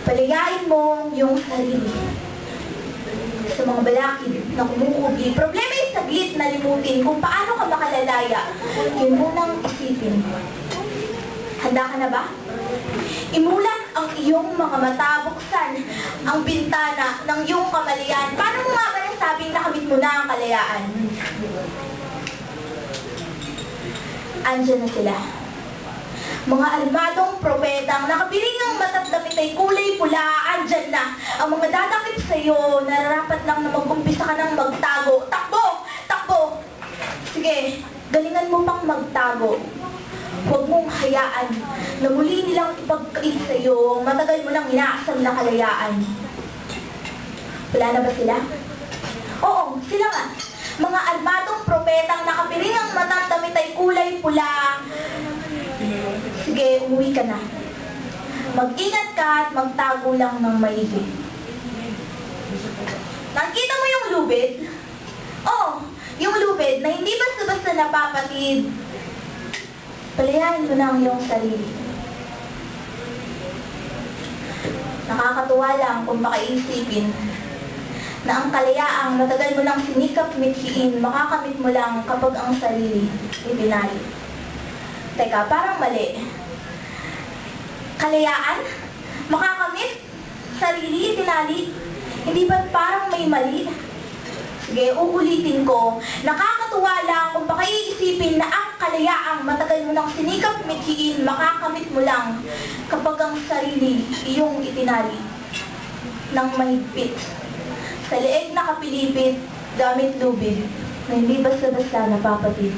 Palayain mo yung sarili sa mga balakid na kumukubi. Problema yung saglit na limutin kung paano ka makalalaya. Yun munang isipin. Handa ka na ba? Imulat ang iyong mga mata, buksan ang bintana ng iyong kamalayan. Paano mo nga ba nasabing nakamit mo na ang kalayaan? Andiyan na sila. Mga armadong propetang nakapiling ang mata't damit ay kulay pula, andyan na. Ang mga dadakip sa iyo, nararapat lang na mag-umpisa ka ng magtago. Takbo! Takbo! Sige, galingan mo pang magtago. Huwag mong hayaan na muli nilang ipagkait sa iyo, matagal mo nang inaasam na kalayaan. Wala na ba sila? Oo, sila nga. Mga armadong propetang nakapiling ang mata't damit ay kulay pula. Sige, umuwi ka na. Mag-ingat ka at magtago lang ng maigi. Nakita mo yung lubid? Oo, yung lubid na hindi basta-basta napapatid. Palayain mo na ang iyong sarili. Nakakatuwa lang kung makaisipin na ang kalayaang matagal mo lang sinikap mithiin, makakamit mo lang kapag ang sarili ibinali. Teka, parang mali. Kalayaan? Makakamit? Sarili ibinali? Hindi ba parang may mali? Sige, uulitin ko. Nakakatuwa lang kung pakaiisipin na ang kalayaang matagal mo nang sinikap mithiin, makakamit mo lang kapag ang sarili iyong itinali ng mahigpit. Sa leeg na kapilipit, gamit lubid, na hindi basta-basta napapatid.